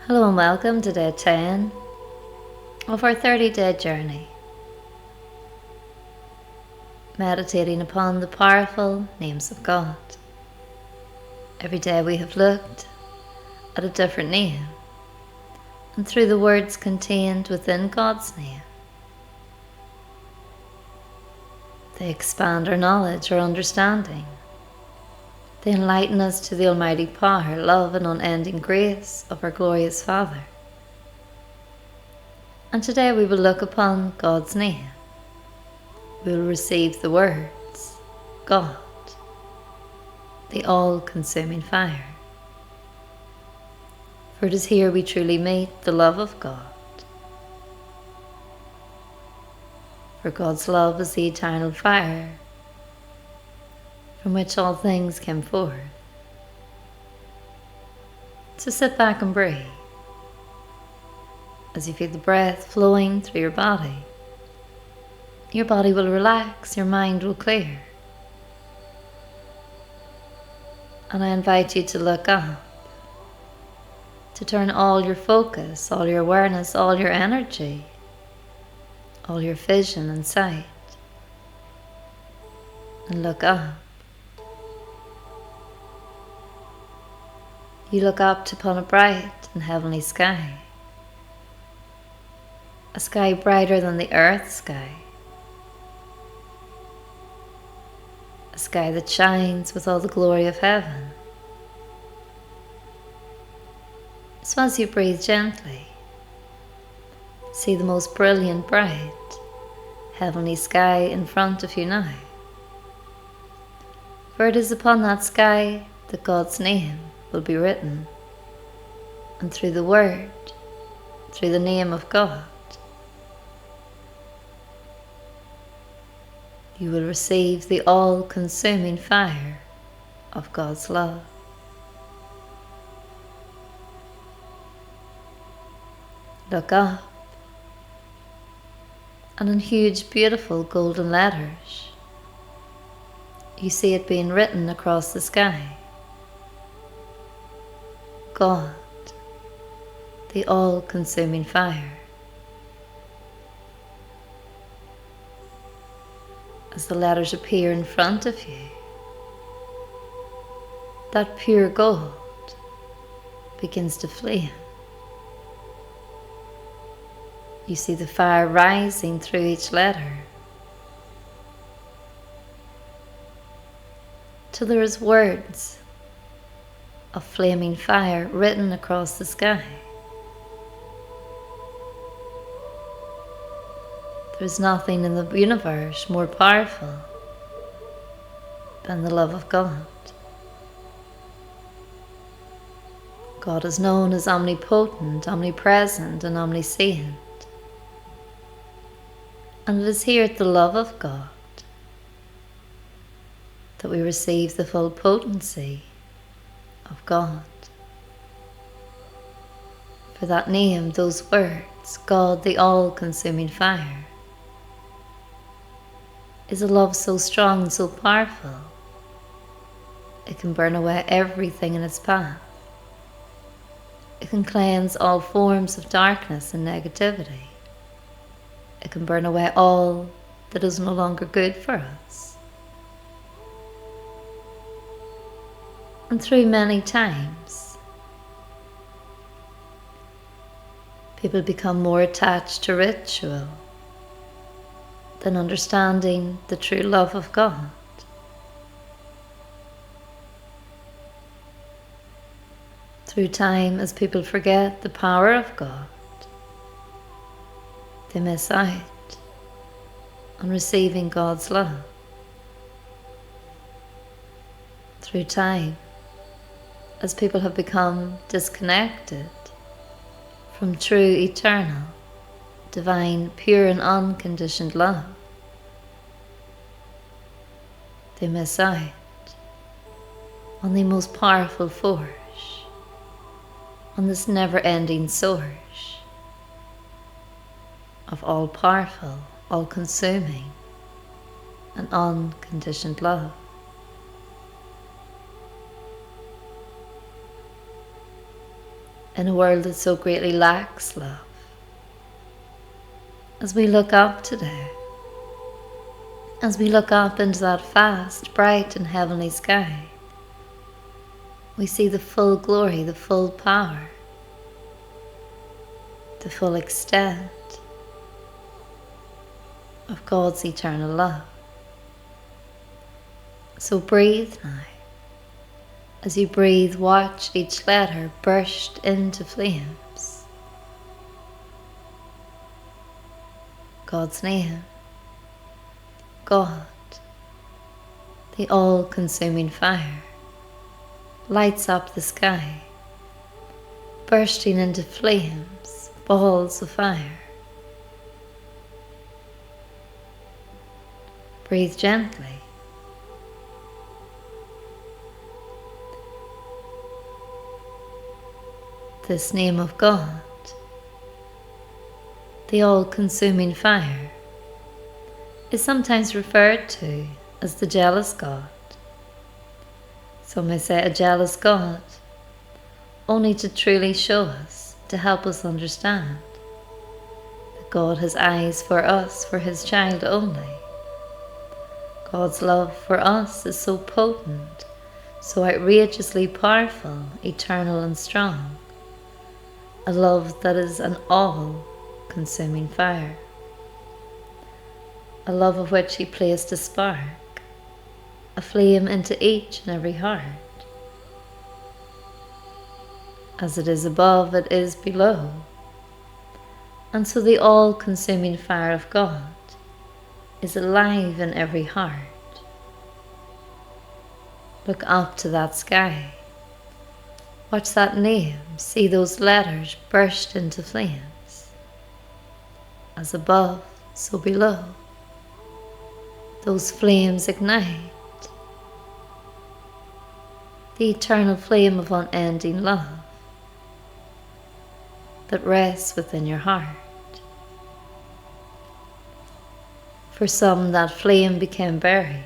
Hello and welcome to day 10 of our 30-day journey, meditating upon the powerful names of God. Every day we have looked at a different name, and through the words contained within God's name, they expand our knowledge, our understanding. They enlighten us to the almighty power, love and unending grace of our glorious Father. And today we will look upon God's name. We will receive the words, God, the all-consuming fire. For it is here we truly meet the love of God. For God's love is the eternal fire from which all things came forth. So sit back and breathe as you feel the breath flowing through your body. Your body will relax, your mind will clear. And I invite you to look up, to turn all your focus, all your awareness, all your energy, all your vision and sight, and look up. You look up upon a bright and heavenly sky, a sky brighter than the earth sky, a sky that shines with all the glory of heaven. So as you breathe gently, see the most brilliant, bright, heavenly sky in front of you now. For it is upon that sky that God's name will be written, and through the word, through the name of God, you will receive the all-consuming fire of God's love. Look up, and in huge, beautiful golden letters, you see it being written across the sky. God, the all-consuming fire. As the letters appear in front of you, that pure gold begins to flame. You see the fire rising through each letter, till there is words of flaming fire written across the sky. There is nothing in the universe more powerful than the love of God. God is known as omnipotent, omnipresent, and omniscient. And it is here at the love of God that we receive the full potency of God. For that name, those words, God, the all-consuming fire, is a love so strong and so powerful, it can burn away everything in its path. It can cleanse all forms of darkness and negativity. It can burn away all that is no longer good for us. And through many times, people become more attached to ritual than understanding the true love of God. Through time, as people forget the power of God, they miss out on receiving God's love. Through time, as people have become disconnected from true, eternal, divine, pure and unconditioned love, they miss out on the most powerful force, on this never-ending source of all-powerful, all-consuming and unconditioned love. in a world that so greatly lacks love. As we look up today, as we look up into that vast, bright and heavenly sky, we see the full glory, the full power, the full extent of God's eternal love. So breathe now. As you breathe, watch each letter burst into flames. God's name, God, the all-consuming fire, lights up the sky, bursting into flames, balls of fire. Breathe gently. This name of God, the all-consuming fire, is sometimes referred to as the jealous God. Some may say a jealous God, only to truly show us, to help us understand that God has eyes for us, for His child only. God's love for us is so potent, so outrageously powerful, eternal and strong. A love that is an all-consuming fire. A love of which He placed a spark, a flame into each and every heart. As it is above, it is below. And so the all-consuming fire of God is alive in every heart. Look up to that sky. Watch that name, see those letters burst into flames. As above, so below. Those flames ignite. The eternal flame of unending love that rests within your heart. For some, that flame became buried.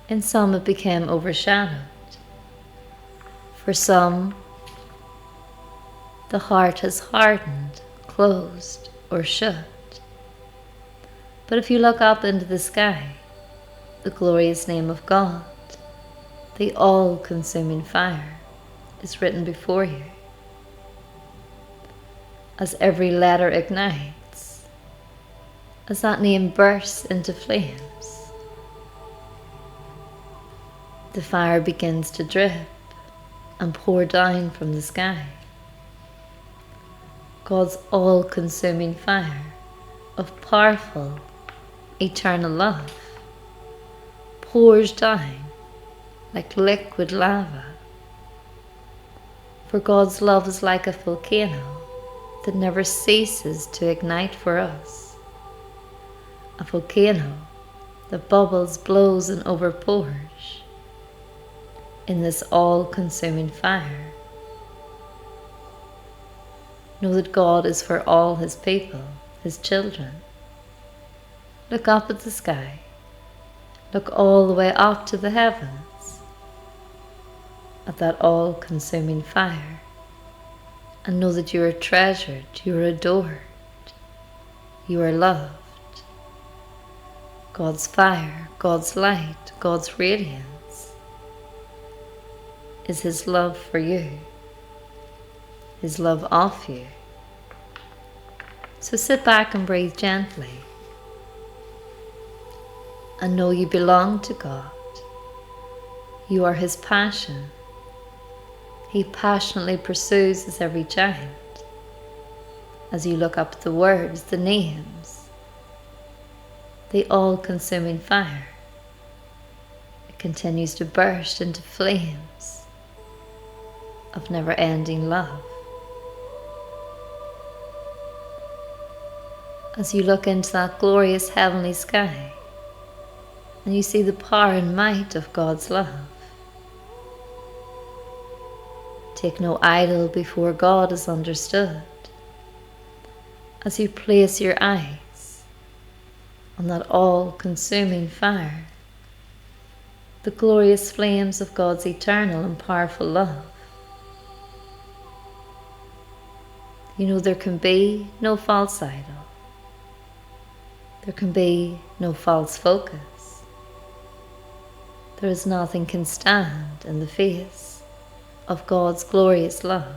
In some, it became overshadowed. For some, the heart has hardened, closed, or shut. But if you look up into the sky, the glorious name of God, the all-consuming fire, is written before you. As every letter ignites, as that name bursts into flames, the fire begins to drip and pour down from the sky. God's all-consuming fire of powerful, eternal love pours down like liquid lava. For God's love is like a volcano that never ceases to ignite for us. A volcano that bubbles, blows and overpours in this all-consuming fire. Know that God is for all His people, His children. Look up at the sky. Look all the way up to the heavens at that all-consuming fire, and know that you are treasured, you are adored, you are loved. God's fire, God's light, God's radiance is His love for you, His love of you. So sit back and breathe gently and know you belong to God. You are His passion. He passionately pursues His every child. As you look up the words, the names, the all-consuming fire, it continues to burst into flames of never-ending love. As you look into that glorious heavenly sky, and you see the power and might of God's love, take no idol before God is understood. As you place your eyes on that all-consuming fire, the glorious flames of God's eternal and powerful love, You know there can be no false idol. There can be no false focus. There is nothing can stand in the face of God's glorious love.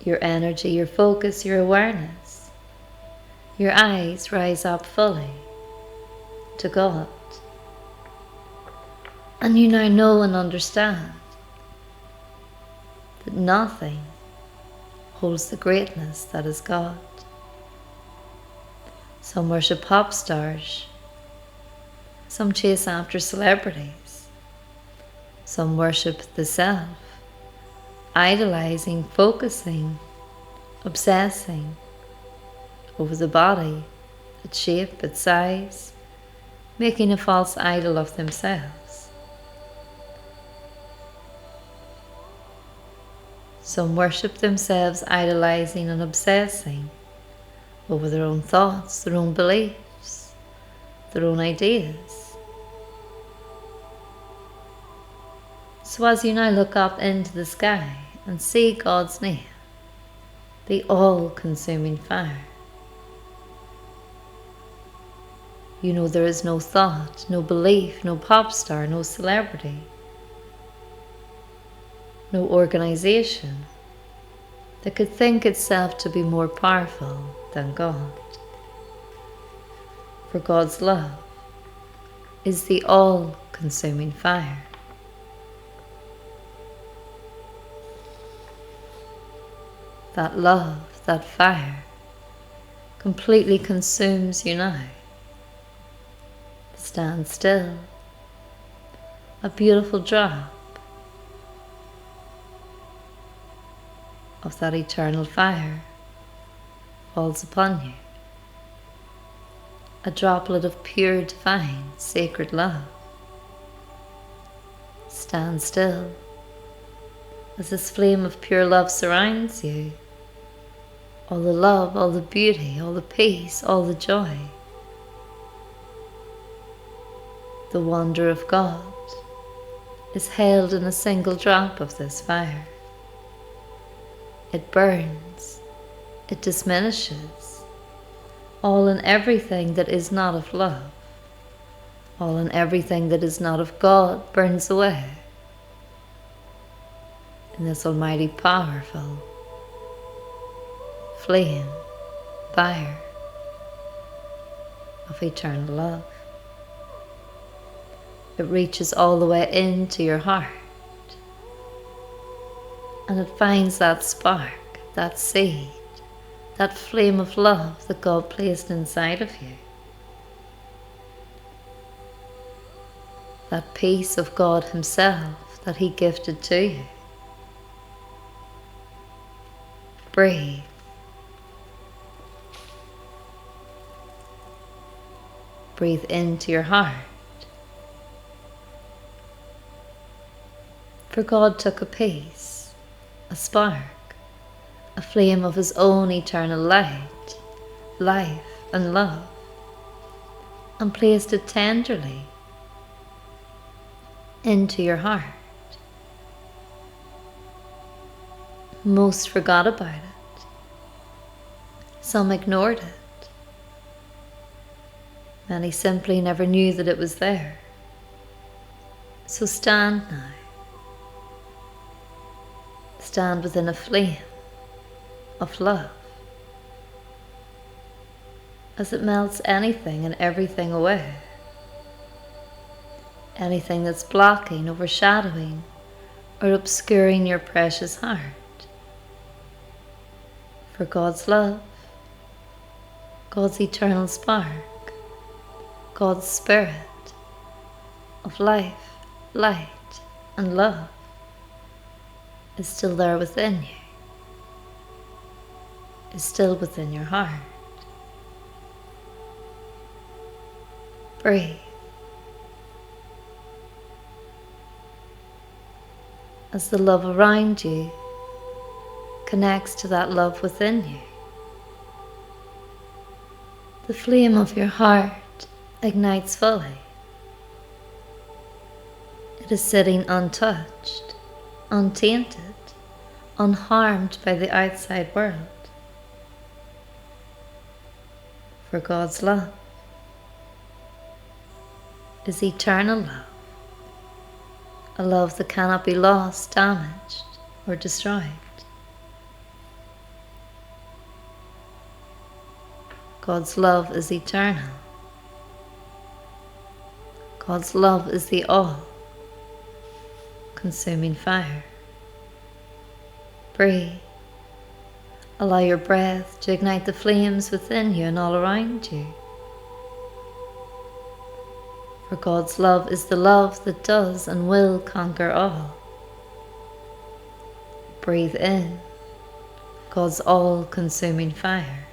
Your energy, your focus, your awareness, your eyes rise up fully to God. And you now know and understand that nothing holds the greatness that is God. Some worship pop stars. Some chase after celebrities. Some worship the self, idolizing, focusing, obsessing over the body, its shape, its size, making a false idol of themselves. Some worship themselves, idolizing and obsessing over their own thoughts, their own beliefs, their own ideas. So as you now look up into the sky and see God's name, the all-consuming fire, you know there is no thought, no belief, no pop star, no celebrity, no organization that could think itself to be more powerful than God. For God's love is the all-consuming fire. That love, that fire, completely consumes you now. Stand still. A beautiful drop of that eternal fire falls upon you. A droplet of pure, divine, sacred love. Stand still as this flame of pure love surrounds you. All the love, all the beauty, all the peace, all the joy. The wonder of God is held in a single drop of this fire. It burns, it diminishes, all and everything that is not of love, all and everything that is not of God burns away in this almighty, powerful flame, fire of eternal love. It reaches all the way into your heart, and it finds that spark, that seed, that flame of love that God placed inside of you. That peace of God Himself that He gifted to you. Breathe. Breathe into your heart. For God took a piece, a spark, a flame of His own eternal light, life and love, and placed it tenderly into your heart. Most forgot about it. Some ignored it. Many simply never knew that it was there. So stand now. Stand within a flame of love as it melts anything and everything away. Anything that's blocking, overshadowing, or obscuring your precious heart. For God's love, God's eternal spark, God's spirit of life, light, and love is still there within you, is still within your heart. Breathe. As the love around you connects to that love within you, the flame of your heart ignites fully. It is sitting untouched, untainted, unharmed by the outside world. For God's love is eternal love, a love that cannot be lost, damaged, or destroyed. God's love is eternal. God's love is the all-consuming fire. Breathe. Allow your breath to ignite the flames within you and all around you. For God's love is the love that does and will conquer all. Breathe in God's all-consuming fire.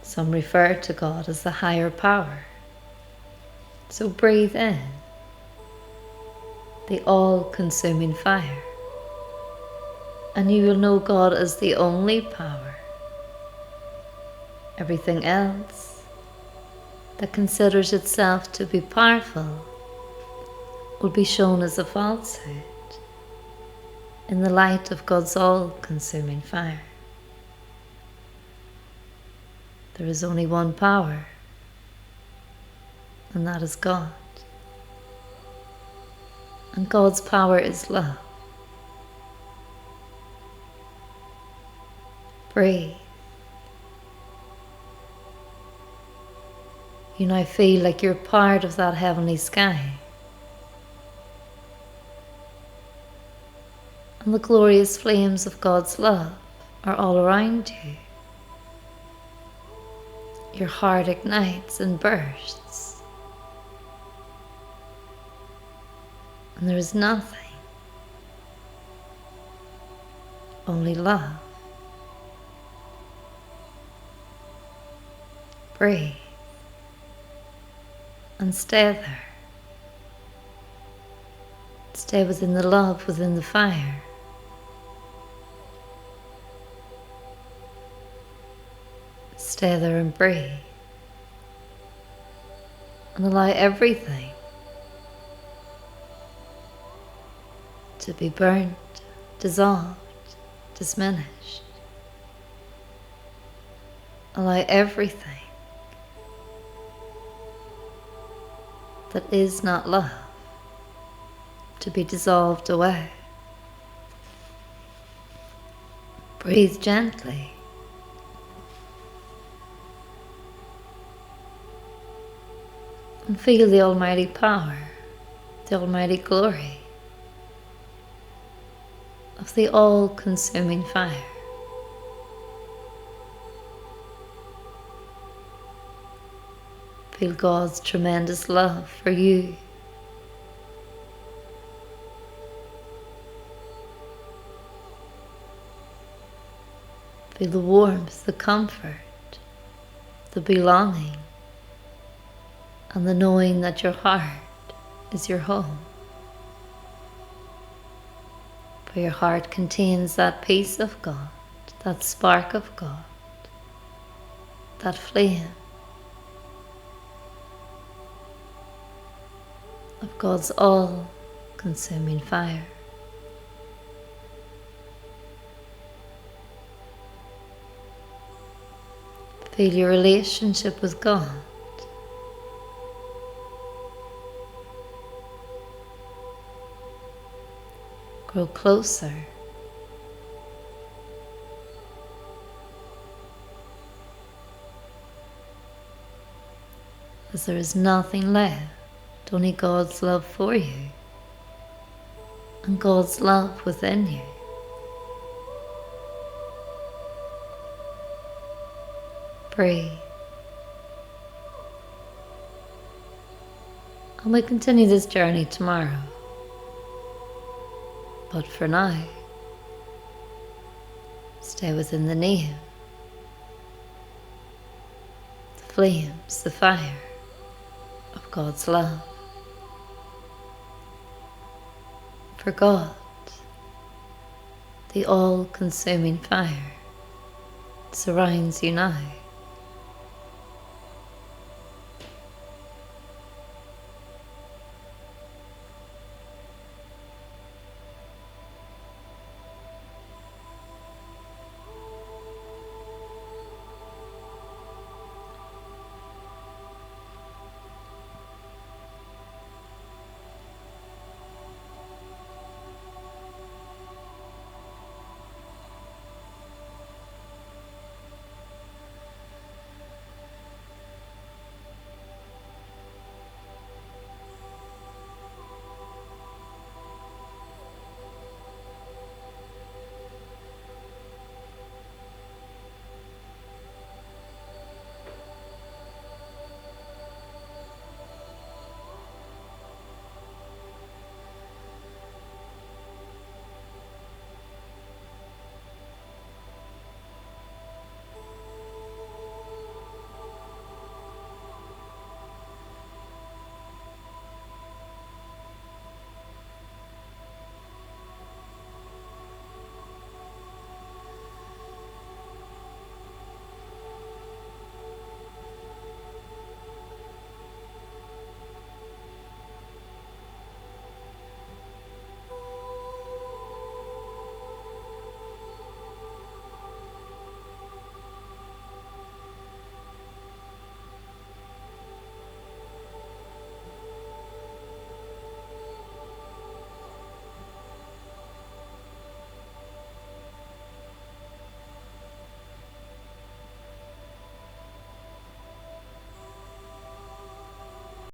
Some refer to God as the higher power. So breathe in the all-consuming fire, and you will know God as the only power. Everything else that considers itself to be powerful will be shown as a falsehood in the light of God's all-consuming fire. There is only one power, and that is God. And God's power is love. Breathe. You now feel like you're part of that heavenly sky. And the glorious flames of God's love are all around you. Your heart ignites and bursts. And there is nothing, only love. Breathe and stay there. Stay within the love, within the fire. Stay there and breathe. And allow everything to be burnt, dissolved, diminished. Allow everything that is not love to be dissolved away. Breathe gently. And feel the almighty power, the almighty glory of the all-consuming fire. Feel God's tremendous love for you. Feel the warmth, the comfort, the belonging, and the knowing that your heart is your home. For your heart contains that peace of God, that spark of God, that flame of God's all-consuming fire. Feel your relationship with God. Grow closer. As there is nothing left, only God's love for you and God's love within you. Breathe. And we continue this journey tomorrow. But for now, stay within the name, the flames, the fire of God's love. For God, the all-consuming fire, surrounds you now.